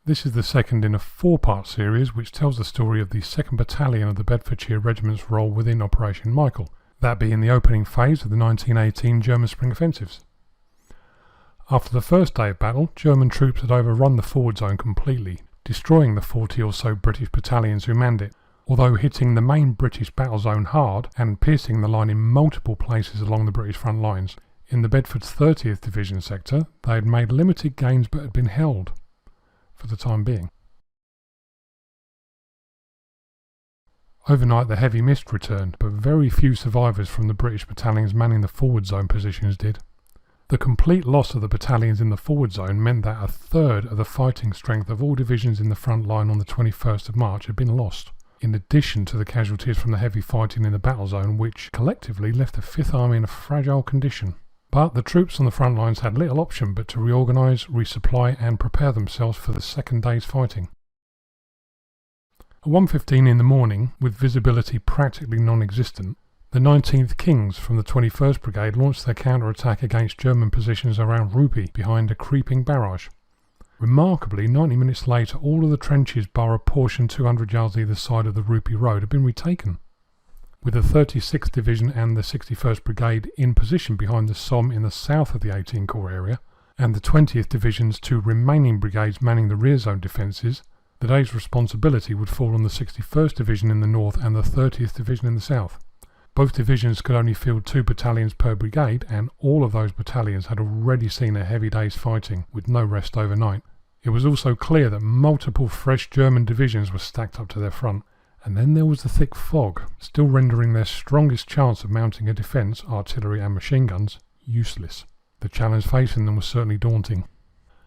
This is the second in a 4-part series which tells the story of the 2nd Battalion of the Bedfordshire Regiment's role within Operation Michael, that being the opening phase of the 1918 German spring offensives. After the first day of battle, German troops had overrun the forward zone completely, destroying the 40 or so British battalions who manned it, although hitting the main British battle zone hard and piercing the line in multiple places along the British front lines. In the Bedford's 30th Division sector, they had made limited gains but had been held for the time being. Overnight the heavy mist returned, but very few survivors from the British battalions manning the forward zone positions did. The complete loss of the battalions in the forward zone meant that a third of the fighting strength of all divisions in the front line on the 21st of March had been lost, in addition to the casualties from the heavy fighting in the battle zone, which collectively left the 5th Army in a fragile condition. But the troops on the front lines had little option but to reorganise, resupply and prepare themselves for the second day's fighting. At 1:15 in the morning, with visibility practically non-existent, the 19th Kings from the 21st Brigade launched their counter-attack against German positions around Roupy behind a creeping barrage. Remarkably, 90 minutes later, all of the trenches bar a portion 200 yards either side of the Roupy road had been retaken, with the 36th Division and the 61st Brigade in position behind the Somme in the south of the XVIII Corps area, and the 20th Division's 2 remaining brigades manning the rear zone defences. The day's responsibility would fall on the 61st Division in the north and the 30th Division in the south. Both divisions could only field 2 battalions per brigade, and all of those battalions had already seen a heavy day's fighting, with no rest overnight. It was also clear that multiple fresh German divisions were stacked up to their front. And then there was the thick fog, still rendering their strongest chance of mounting a defence, artillery and machine guns, useless. The challenge facing them was certainly daunting.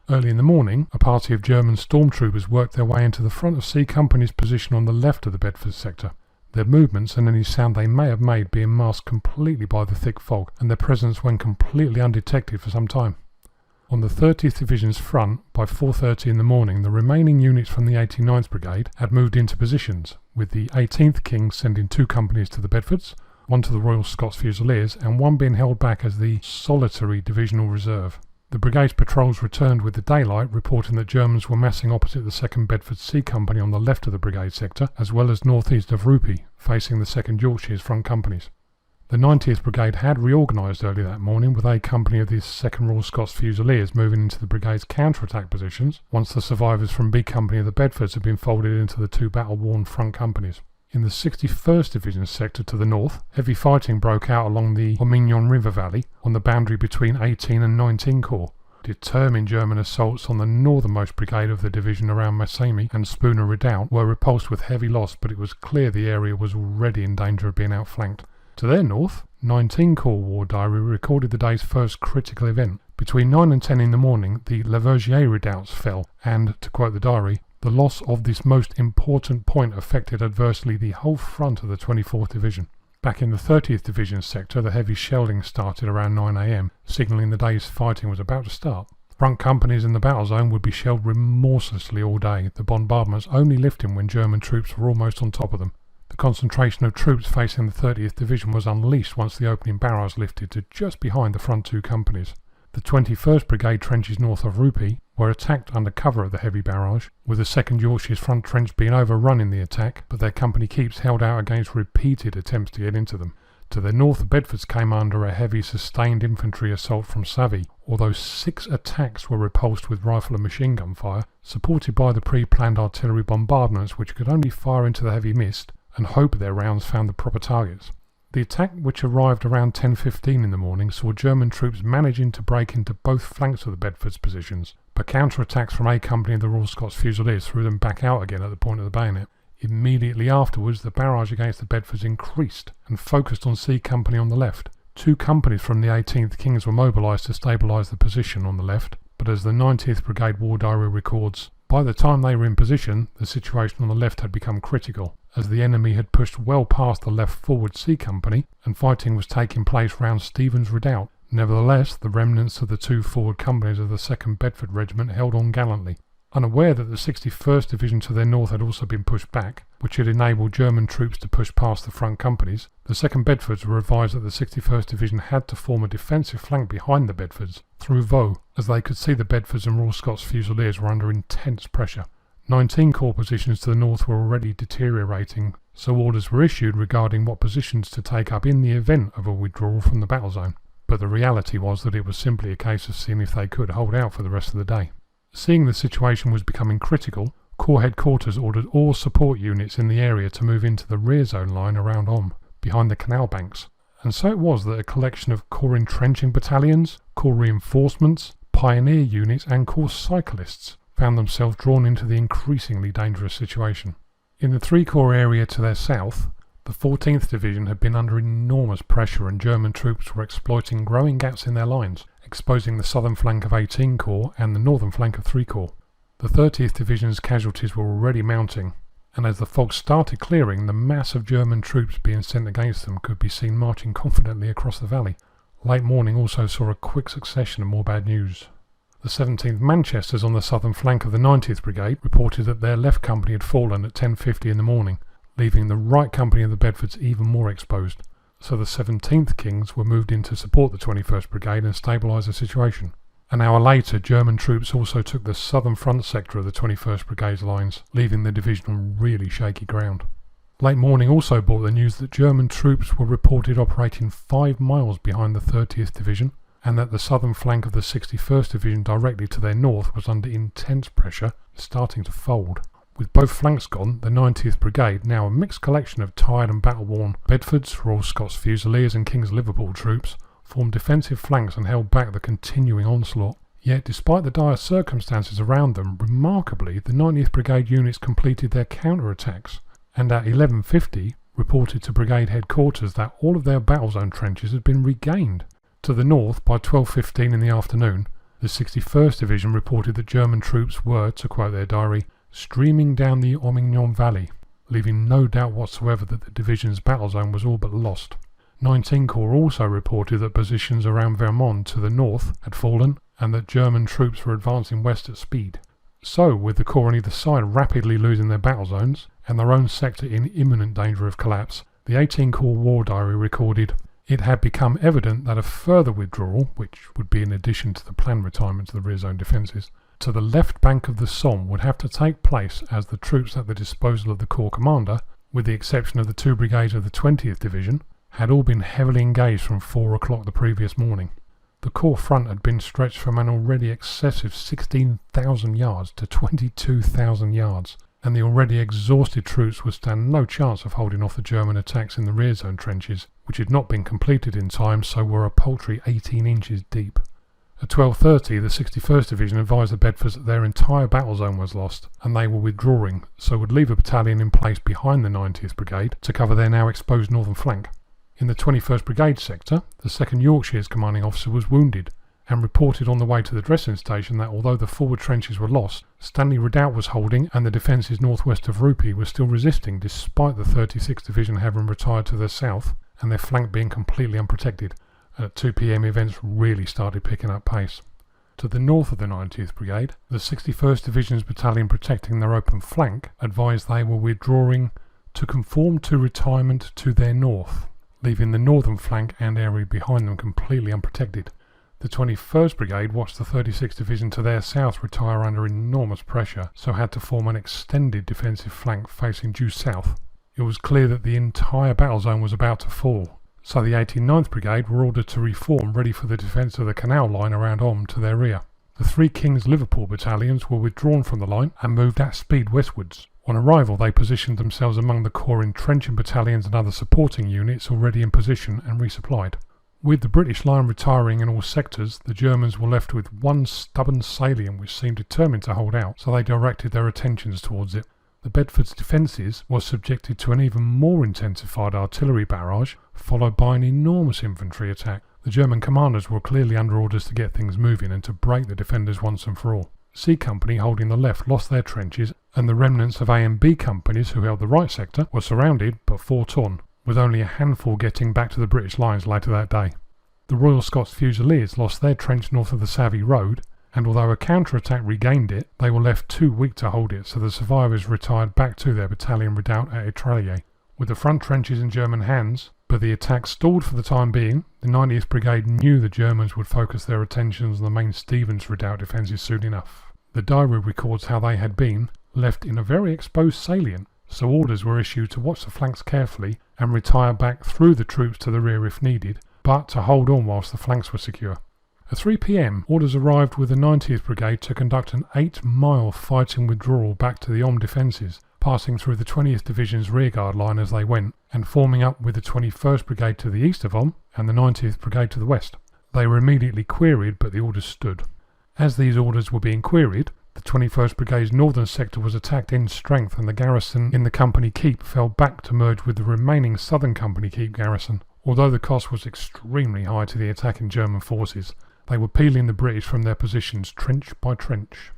Early in the morning, a party of German stormtroopers worked their way into the front of C Company's position on the left of the Bedford sector, their movements and any sound they may have made being masked completely by the thick fog, and their presence went completely undetected for some time. On the 30th Division's front, by 4:30 in the morning, the remaining units from the 89th Brigade had moved into positions, with the 18th Kings sending 2 companies to the Bedfords, 1 to the Royal Scots Fusiliers, and 1 being held back as the solitary divisional reserve. The brigade's patrols returned with the daylight, reporting that Germans were massing opposite the 2nd Bedford C Company on the left of the brigade sector, as well as northeast of Roupy, facing the 2nd Yorkshires front companies. The 90th Brigade had reorganised early that morning, with a company of the 2nd Royal Scots Fusiliers moving into the brigade's counter-attack positions, once the survivors from B Company of the Bedfords had been folded into the 2 battle-worn front companies. In the 61st Division sector to the north, heavy fighting broke out along the Omignon River valley on the boundary between 18 and 19 Corps. Determined German assaults on the northernmost brigade of the division around Miscarried and Spooner Redoubt were repulsed with heavy loss, but it was clear the area was already in danger of being outflanked. To their north, 19 Corps War Diary recorded the day's first critical event. Between 9 and 10 in the morning, the Lavergier redoubts fell, and, to quote the diary, the loss of this most important point affected adversely the whole front of the 24th Division. Back in the 30th Division sector, the heavy shelling started around 9 AM, signalling the day's fighting was about to start. Front companies in the battle zone would be shelled remorselessly all day, the bombardments only lifting when German troops were almost on top of them. The concentration of troops facing the 30th Division was unleashed once the opening barrage lifted to just behind the front 2 companies. The 21st Brigade trenches north of Roupy were attacked under cover of the heavy barrage, with the 2nd Yorkshire's front trench being overrun in the attack, but their company keeps held out against repeated attempts to get into them. To their north, the Bedfords came under a heavy sustained infantry assault from Savy, although 6 attacks were repulsed with rifle and machine gun fire, supported by the pre-planned artillery bombardments which could only fire into the heavy mist and hope their rounds found the proper targets. The attack, which arrived around 10:15 in the morning, saw German troops managing to break into both flanks of the Bedfords positions, but counter-attacks from A Company of the Royal Scots Fusiliers threw them back out again at the point of the bayonet. Immediately afterwards, the barrage against the Bedfords increased and focused on C Company on the left. 2 companies from the 18th Kings were mobilised to stabilise the position on the left, but as the 90th Brigade War Diary records, by the time they were in position, the situation on the left had become critical, as the enemy had pushed well past the left forward C Company and fighting was taking place round Stevens Redoubt. Nevertheless, the remnants of the 2 forward companies of the 2nd Bedford Regiment held on gallantly. Unaware that the 61st Division to their north had also been pushed back, which had enabled German troops to push past the front companies, the 2nd Bedfords were advised that the 61st Division had to form a defensive flank behind the Bedfords through Vaux, as they could see the Bedfords and Royal Scots Fusiliers were under intense pressure. 19 Corps positions to the north were already deteriorating, so orders were issued regarding what positions to take up in the event of a withdrawal from the battle zone. But the reality was that it was simply a case of seeing if they could hold out for the rest of the day. Seeing the situation was becoming critical, Corps headquarters ordered all support units in the area to move into the rear zone line around Somme, behind the canal banks. And so it was that a collection of Corps entrenching battalions, Corps reinforcements, pioneer units and Corps cyclists found themselves drawn into the increasingly dangerous situation. In the 3 Corps area to their south, the 14th Division had been under enormous pressure and German troops were exploiting growing gaps in their lines, exposing the southern flank of 18 Corps and the northern flank of 3 Corps. The 30th Division's casualties were already mounting, and as the fog started clearing, the mass of German troops being sent against them could be seen marching confidently across the valley. Late morning also saw a quick succession of more bad news. The 17th Manchesters on the southern flank of the 90th Brigade reported that their left company had fallen at 10:50 in the morning, leaving the right company of the Bedfords even more exposed. So the 17th Kings were moved in to support the 21st Brigade and stabilise the situation. An hour later, German troops also took the southern front sector of the 21st Brigade's lines, leaving the division on really shaky ground. Late morning also brought the news that German troops were reported operating 5 miles behind the 30th Division, and that the southern flank of the 61st Division directly to their north was under intense pressure, starting to fold. With both flanks gone, the 90th Brigade, now a mixed collection of tired and battle-worn Bedfords, Royal Scots Fusiliers and King's Liverpool troops, formed defensive flanks and held back the continuing onslaught. Yet, despite the dire circumstances around them, remarkably, the 90th Brigade units completed their counter-attacks, and at 11:50 reported to Brigade headquarters that all of their battle zone trenches had been regained. To the north, by 12:15 in the afternoon, the 61st Division reported that German troops were, to quote their diary, streaming down the Omignon Valley, leaving no doubt whatsoever that the division's battle zone was all but lost. 19 Corps also reported that positions around Vermont to the north had fallen and that German troops were advancing west at speed. So, with the Corps on either side rapidly losing their battle zones and their own sector in imminent danger of collapse, the 18 Corps War Diary recorded, "It had become evident that a further withdrawal, which would be in addition to the planned retirement to the rear zone defences, to the left bank of the Somme would have to take place as the troops at the disposal of the Corps commander, with the exception of the 2 brigades of the 20th Division, had all been heavily engaged from 4 o'clock the previous morning. The Corps front had been stretched from an already excessive 16,000 yards to 22,000 yards, and the already exhausted troops would stand no chance of holding off the German attacks in the rear zone trenches, which had not been completed in time, so were a paltry 18 inches deep." At 12:30, the 61st Division advised the Bedfords that their entire battle zone was lost, and they were withdrawing, so would leave a battalion in place behind the 90th Brigade to cover their now exposed northern flank. In the 21st Brigade sector, the 2nd Yorkshire's commanding officer was wounded, and reported on the way to the dressing station that although the forward trenches were lost, Stanley Redoubt was holding and the defences northwest of Roupy were still resisting despite the 36th Division having retired to the south and their flank being completely unprotected. At 2 p.m. events really started picking up pace. To the north of the 90th Brigade, the 61st Division's battalion protecting their open flank advised they were withdrawing to conform to retirement to their north, leaving the northern flank and area behind them completely unprotected. The 21st Brigade watched the 36th Division to their south retire under enormous pressure, so had to form an extended defensive flank facing due south. It was clear that the entire battle zone was about to fall, so the 89th Brigade were ordered to reform ready for the defence of the Canal line around Somme to their rear. The 3 King's Liverpool battalions were withdrawn from the line and moved at speed westwards. On arrival, they positioned themselves among the Corps entrenching battalions and other supporting units already in position and resupplied. With the British line retiring in all sectors, the Germans were left with one stubborn salient which seemed determined to hold out, so they directed their attentions towards it. The Bedford's defences was subjected to an even more intensified artillery barrage, followed by an enormous infantry attack. The German commanders were clearly under orders to get things moving and to break the defenders once and for all. C Company, holding the left, lost their trenches, and the remnants of A and B companies, who held the right sector, were surrounded but fought on, with only a handful getting back to the British lines later that day. The Royal Scots Fusiliers lost their trench north of the Savy Road, and although a counter-attack regained it, they were left too weak to hold it, so the survivors retired back to their battalion redoubt at Etralier, with the front trenches in German hands. But the attack stalled for the time being. The 90th Brigade knew the Germans would focus their attentions on the main Stevens redoubt defences soon enough. The diary records how they had been left in a very exposed salient, so orders were issued to watch the flanks carefully and retire back through the troops to the rear if needed, but to hold on whilst the flanks were secure. At 3 p.m, orders arrived with the 90th Brigade to conduct an 8-mile fighting withdrawal back to the Somme defences, passing through the 20th Division's rearguard line as they went, and forming up with the 21st Brigade to the east of Somme and the 90th Brigade to the west. They were immediately queried, but the orders stood. As these orders were being queried, the 21st Brigade's northern sector was attacked in strength, and the garrison in the Company Keep fell back to merge with the remaining southern Company Keep garrison. Although the cost was extremely high to the attacking German forces, they were peeling the British from their positions trench by trench.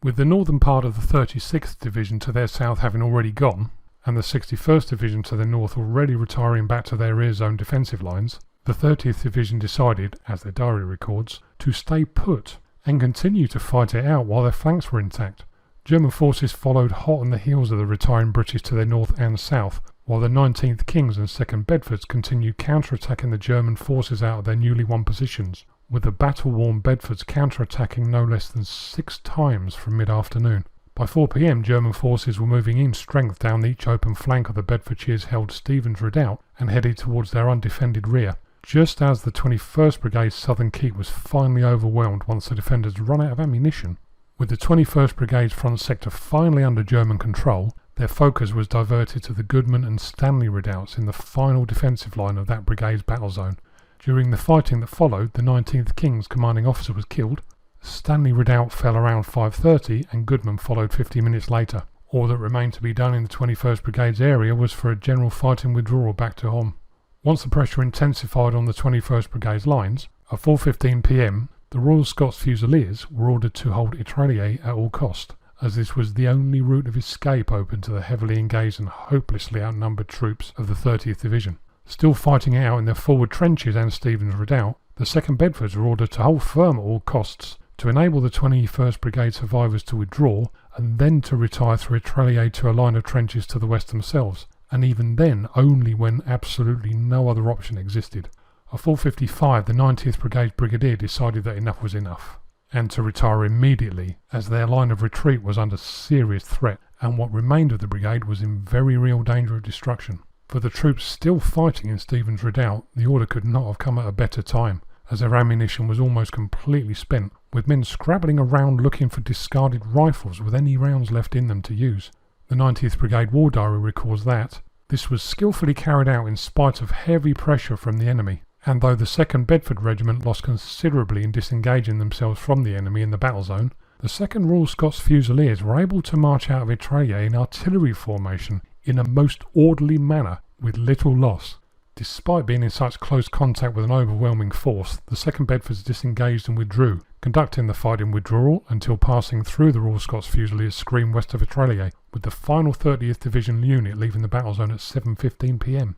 With the northern part of the 36th Division to their south having already gone, and the 61st Division to the north already retiring back to their rear zone defensive lines, the 30th Division decided, as their diary records, to stay put and continue to fight it out while their flanks were intact. German forces followed hot on the heels of the retiring British to their north and south, while the 19th Kings and 2nd Bedfords continued counter-attacking the German forces out of their newly won positions, with the battle-worn Bedfords counter-attacking no less than 6 times from mid-afternoon. By 4 p.m, German forces were moving in strength down each open flank of the Bedfordshire's held Stevens redoubt and headed towards their undefended rear, just as the 21st Brigade's southern keep was finally overwhelmed once the defenders run out of ammunition. With the 21st Brigade's front sector finally under German control, their focus was diverted to the Goodman and Stanley redoubts in the final defensive line of that brigade's battle zone. During the fighting that followed, the 19th King's commanding officer was killed. Stanley redoubt fell around 5:30 and Goodman followed 50 minutes later. All that remained to be done in the 21st Brigade's area was for a general fighting withdrawal back to Somme. Once the pressure intensified on the 21st Brigade's lines, at 4:15 p.m, the Royal Scots Fusiliers were ordered to hold Etralier at all cost, as this was the only route of escape open to the heavily engaged and hopelessly outnumbered troops of the 30th Division. Still fighting it out in their forward trenches and Stevens redoubt, the 2nd Bedfords were ordered to hold firm at all costs to enable the 21st Brigade survivors to withdraw and then to retire through Etralier to a line of trenches to the west themselves, and even then only when absolutely no other option existed. At 4:55, the 90th Brigade's Brigadier decided that enough was enough, and to retire immediately, as their line of retreat was under serious threat, and what remained of the brigade was in very real danger of destruction. For the troops still fighting in Stevens redoubt, the order could not have come at a better time, as their ammunition was almost completely spent, with men scrabbling around looking for discarded rifles with any rounds left in them to use. The 90th Brigade War Diary records that this was skillfully carried out in spite of heavy pressure from the enemy, and though the 2nd Bedford Regiment lost considerably in disengaging themselves from the enemy in the battle zone, the 2nd Royal Scots Fusiliers were able to march out of Etralier in artillery formation in a most orderly manner with little loss. Despite being in such close contact with an overwhelming force, the 2nd Bedfords disengaged and withdrew, conducting the fight in withdrawal until passing through the Royal Scots Fusiliers' screen west of Etralier, with the final 30th Division unit leaving the battle zone at 7:15 p.m.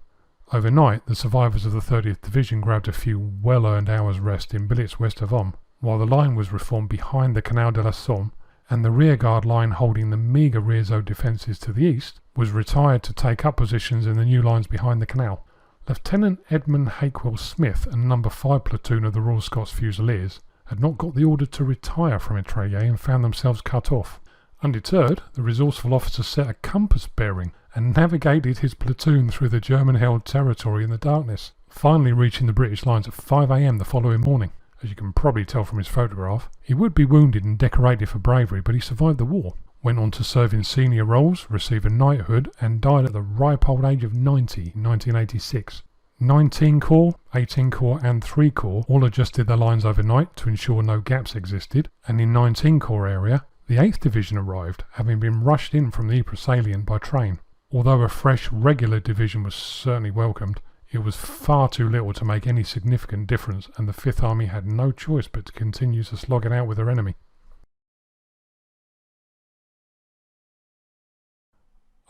Overnight, the survivors of the 30th Division grabbed a few well-earned hours' rest in billets west of Somme, while the line was reformed behind the Canal de la Somme, and the rearguard line holding the meagre rear zone defences to the east was retired to take up positions in the new lines behind the canal. Lieutenant Edmund Hakewell-Smith and No. 5 platoon of the Royal Scots Fusiliers had not got the order to retire from Etralier and found themselves cut off. Undeterred, the resourceful officer set a compass bearing and navigated his platoon through the German-held territory in the darkness, finally reaching the British lines at 5 a.m. the following morning. As you can probably tell from his photograph, he would be wounded and decorated for bravery, but he survived the war, went on to serve in senior roles, receive a knighthood, and died at the ripe old age of 90 in 1986. 19 Corps, 18 Corps and 3 Corps all adjusted their lines overnight to ensure no gaps existed, and in 19 Corps area, the 8th Division arrived, having been rushed in from the Ypres salient by train. Although a fresh regular division was certainly welcomed, it was far too little to make any significant difference, and the 5th Army had no choice but to continue to slog it out with their enemy.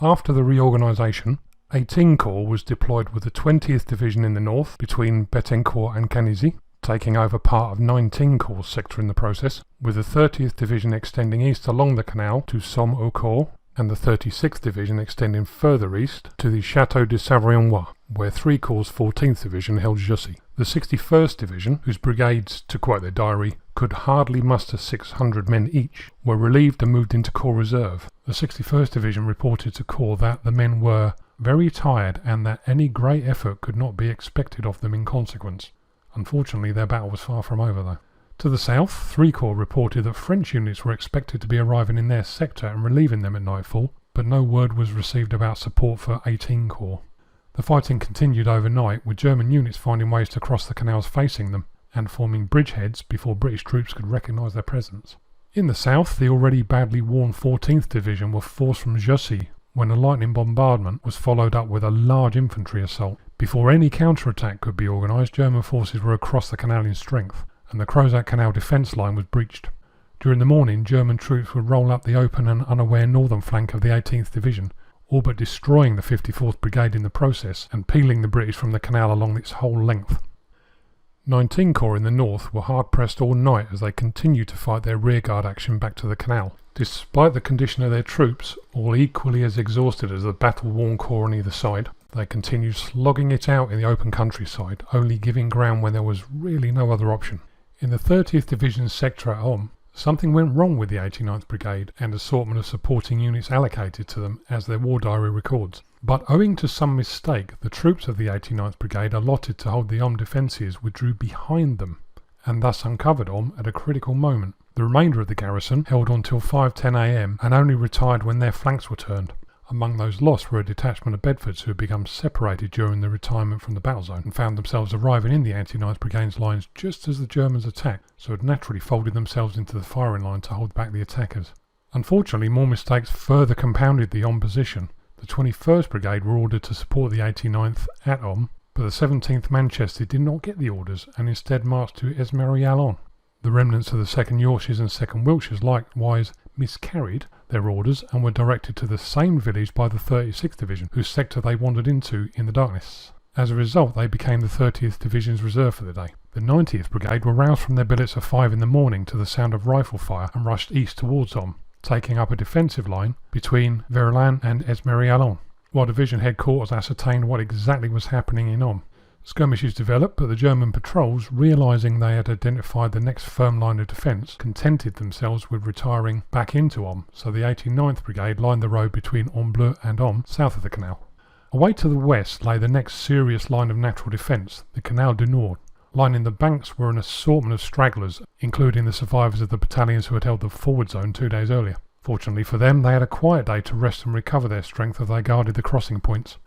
After the reorganisation, 18 Corps was deployed with the 20th Division in the north between Betancourt and Canisy, taking over part of 19 Corps sector in the process, with the 30th Division extending east along the Canal to Somme and the 36th Division extending further east to the Château de Savoy-en-Oise, where 3 Corps' 14th Division held Jussy. The 61st Division, whose brigades, to quote their diary, could hardly muster 600 men each, were relieved and moved into Corps Reserve. The 61st Division reported to Corps that the men were very tired and that any great effort could not be expected of them in consequence. Unfortunately, their battle was far from over, though. To the south, 3 Corps reported that French units were expected to be arriving in their sector and relieving them at nightfall, but no word was received about support for 18 Corps. The fighting continued overnight, with German units finding ways to cross the canals facing them, and forming bridgeheads before British troops could recognise their presence. In the south, the already badly worn 14th Division were forced from Jussy when a lightning bombardment was followed up with a large infantry assault. Before any counterattack could be organised, German forces were across the canal in strength, and the Crozat Canal defence line was breached. During the morning, German troops would roll up the open and unaware northern flank of the 18th Division, all but destroying the 54th Brigade in the process and peeling the British from the canal along its whole length. 19 Corps in the north were hard-pressed all night as they continued to fight their rearguard action back to the canal. Despite the condition of their troops, all equally as exhausted as the battle-worn corps on either side, they continued slogging it out in the open countryside, only giving ground when there was really no other option. In the 30th Division's sector at Somme, something went wrong with the 89th Brigade and assortment of supporting units allocated to them, as their war diary records. But owing to some mistake, the troops of the 89th Brigade allotted to hold the Somme defences withdrew behind them, and thus uncovered Somme at a critical moment. The remainder of the garrison held on till 5:10 a.m. and only retired when their flanks were turned. Among those lost were a detachment of Bedfords who had become separated during the retirement from the battle zone and found themselves arriving in the 89th Brigade's lines just as the Germans attacked, so had naturally folded themselves into the firing line to hold back the attackers. Unfortunately, more mistakes further compounded the Somme position. The 21st Brigade were ordered to support the 89th at Somme, but the 17th Manchester did not get the orders and instead marched to Esmeralda. The remnants of the 2nd Yorkshires and 2nd Wiltshires likewise miscarried their orders and were directed to the same village by the 36th Division, whose sector they wandered into in the darkness. As a result, they became the 30th Division's reserve for the day. The 90th Brigade were roused from their billets at 5 in the morning to the sound of rifle fire and rushed east towards Somme, taking up a defensive line between Verlan and Esmeralda, while Division headquarters ascertained what exactly was happening in Somme. Skirmishes developed, but the German patrols, realising they had identified the next firm line of defence, contented themselves with retiring back into Somme, so the 89th Brigade lined the road between Ombleu and Somme, south of the canal. Away to the west lay the next serious line of natural defence, the Canal du Nord. Lining the banks were an assortment of stragglers, including the survivors of the battalions who had held the forward zone 2 days earlier. Fortunately for them, they had a quiet day to rest and recover their strength as they guarded the crossing points.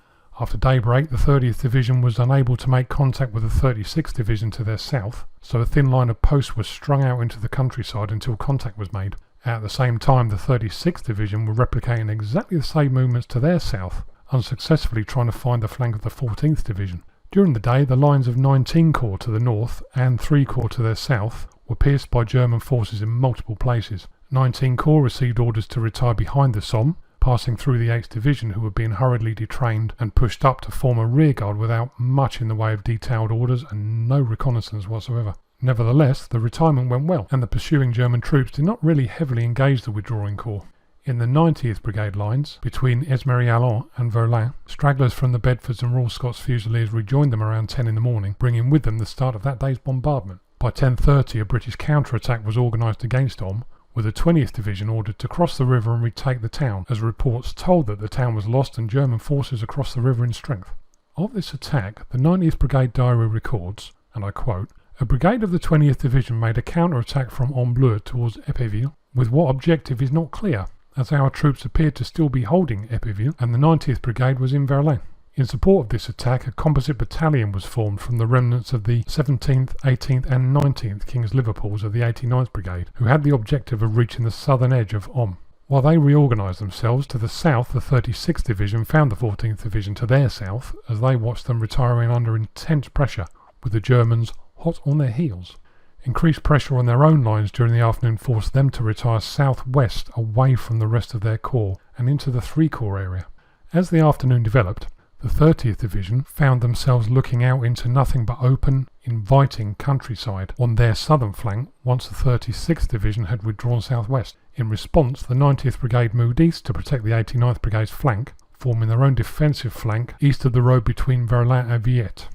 After daybreak, the 30th Division was unable to make contact with the 36th Division to their south, so a thin line of posts was strung out into the countryside until contact was made. At the same time, the 36th Division were replicating exactly the same movements to their south, unsuccessfully trying to find the flank of the 14th Division. During the day, the lines of 19 Corps to the north and 3 Corps to their south were pierced by German forces in multiple places. 19 Corps received orders to retire behind the Somme, passing through the 8th Division, who were being hurriedly detrained and pushed up to form a rearguard without much in the way of detailed orders and no reconnaissance whatsoever. Nevertheless, the retirement went well, and the pursuing German troops did not really heavily engage the withdrawing corps. In the 90th Brigade lines, between Esmeralda and Verlan, stragglers from the Bedfords and Royal Scots Fusiliers rejoined them around 10 in the morning, bringing with them the start of that day's bombardment. By 10:30, a British counter-attack was organised against Somme, with the 20th Division ordered to cross the river and retake the town, as reports told that the town was lost and German forces across the river in strength. Of this attack, the 90th Brigade diary records, and I quote, "A brigade of the 20th Division made a counter-attack from Ombleu towards Épinal, with what objective is not clear, as our troops appeared to still be holding Épinal and the 90th Brigade was in Verlan. In support of this attack, a composite battalion was formed from the remnants of the 17th, 18th and 19th King's Liverpools of the 89th Brigade, who had the objective of reaching the southern edge of Somme. While they reorganised themselves, to the south the 36th Division found the 14th Division to their south, as they watched them retiring under intense pressure, with the Germans hot on their heels. Increased pressure on their own lines during the afternoon forced them to retire southwest away from the rest of their corps and into the 3 Corps area. As the afternoon developed, The 30th Division found themselves looking out into nothing but open, inviting countryside on their southern flank once the 36th Division had withdrawn southwest. In response, the 90th Brigade moved east to protect the 89th Brigade's flank, forming their own defensive flank east of the road between Verlin and Villette.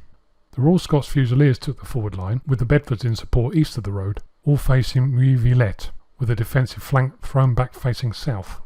The Royal Scots Fusiliers took the forward line, with the Bedfords in support east of the road, all facing Villette, with a defensive flank thrown back facing south.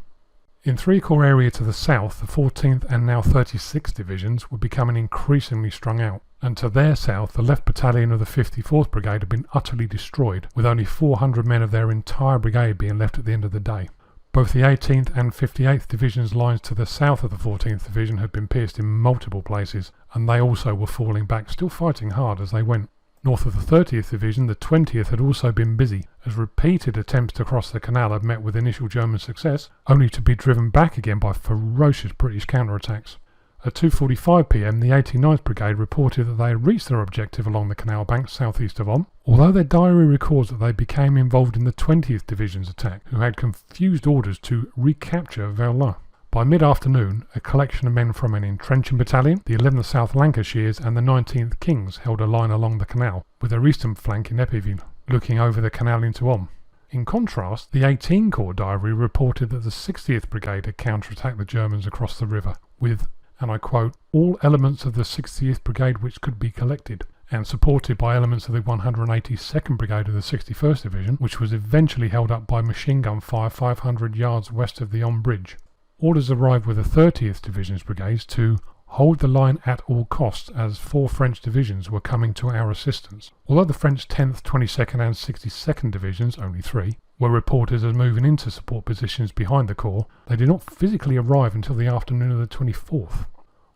In 3 Corps area to the south, the 14th and now 36th Divisions were becoming increasingly strung out, and to their south the left battalion of the 54th Brigade had been utterly destroyed, with only 400 men of their entire brigade being left at the end of the day. Both the 18th and 58th Division's lines to the south of the 14th Division had been pierced in multiple places, and they also were falling back, still fighting hard as they went. North of the 30th Division, the 20th had also been busy, as repeated attempts to cross the Canal had met with initial German success, only to be driven back again by ferocious British counterattacks. At 2:45 p.m, the 89th Brigade reported that they had reached their objective along the canal bank southeast of Somme, although their diary records that they became involved in the 20th Division's attack, who had confused orders to recapture Verlin. By mid-afternoon, a collection of men from an entrenching battalion, the 11th South Lancashires and the 19th Kings held a line along the canal, with their eastern flank in Épinal, looking over the canal into Somme. In contrast, the 18 Corps diary reported that the 60th Brigade had counterattacked the Germans across the river, with, and I quote, all elements of the 60th Brigade which could be collected, and supported by elements of the 182nd Brigade of the 61st Division, which was eventually held up by machine gun fire 500 yards west of the Somme Bridge. Orders arrived with the 30th Division's brigades to hold the line at all costs as 4 French divisions were coming to our assistance. Although the French 10th, 22nd and 62nd Divisions, only 3, were reported as moving into support positions behind the Corps, they did not physically arrive until the afternoon of the 24th.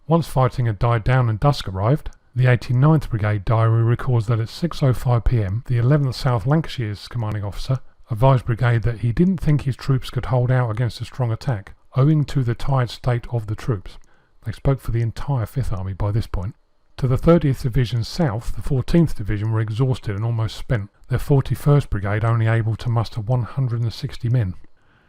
Once fighting had died down and dusk arrived, the 89th Brigade diary records that at 6:05 p.m, the 11th South Lancashire's commanding officer advised Brigade that he didn't think his troops could hold out against a strong attack, owing to the tired state of the troops. They spoke for the entire 5th Army by this point. To the 30th Division south, the 14th Division were exhausted and almost spent, their 41st Brigade only able to muster 160 men.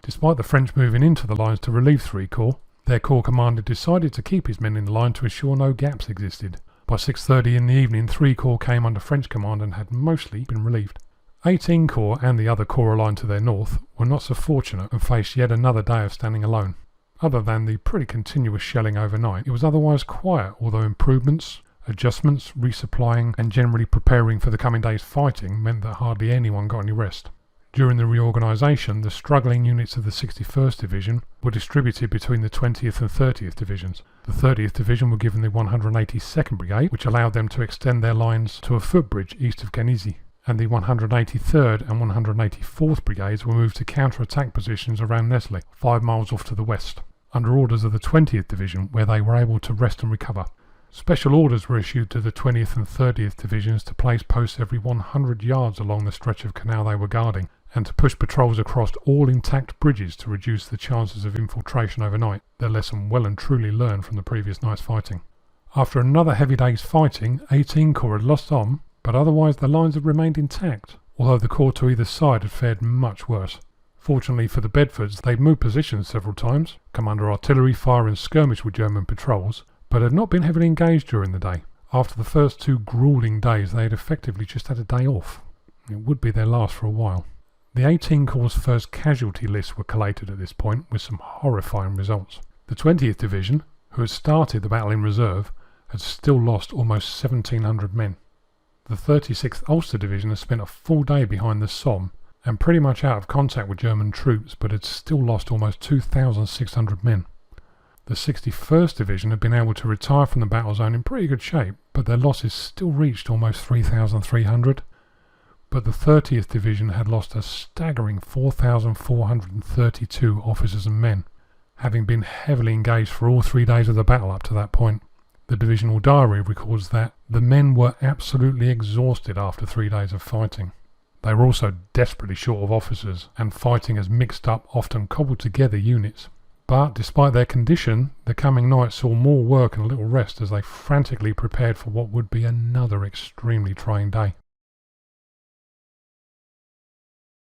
Despite the French moving into the lines to relieve 3 Corps, their Corps commander decided to keep his men in the line to ensure no gaps existed. By 6:30 in the evening, 3 Corps came under French command and had mostly been relieved. 18 Corps and the other Corps aligned to their north were not so fortunate and faced yet another day of standing alone. Other than the pretty continuous shelling overnight, it was otherwise quiet, although improvements, adjustments, resupplying and generally preparing for the coming day's fighting meant that hardly anyone got any rest. During the reorganisation, the struggling units of the 61st Division were distributed between the 20th and 30th Divisions. The 30th Division were given the 182nd Brigade, which allowed them to extend their lines to a footbridge east of Genizy, and the 183rd and 184th Brigades were moved to counter-attack positions around Nesle, 5 miles off to the west, under orders of the 20th Division, where they were able to rest and recover. Special orders were issued to the 20th and 30th Divisions to place posts every 100 yards along the stretch of canal they were guarding, and to push patrols across all intact bridges to reduce the chances of infiltration overnight, their lesson well and truly learned from the previous night's fighting. After another heavy day's fighting, 18 Corps had lost Somme, but otherwise the lines had remained intact, although the corps to either side had fared much worse. Fortunately for the Bedfords, they'd moved positions several times, come under artillery fire and skirmish with German patrols, but had not been heavily engaged during the day. After the first 2 gruelling days, they had effectively just had a day off. It would be their last for a while. The 18 Corps' first casualty lists were collated at this point, with some horrifying results. The 20th Division, who had started the battle in reserve, had still lost almost 1,700 men. The 36th Ulster Division had spent a full day behind the Somme and pretty much out of contact with German troops, but had still lost almost 2,600 men. The 61st Division had been able to retire from the battle zone in pretty good shape, but their losses still reached almost 3,300. But the 30th Division had lost a staggering 4,432 officers and men, having been heavily engaged for all 3 days of the battle up to that point. The divisional diary records that the men were absolutely exhausted after 3 days of fighting. They were also desperately short of officers, and fighting as mixed up, often cobbled together units. But despite their condition, the coming night saw more work and little rest as they frantically prepared for what would be another extremely trying day.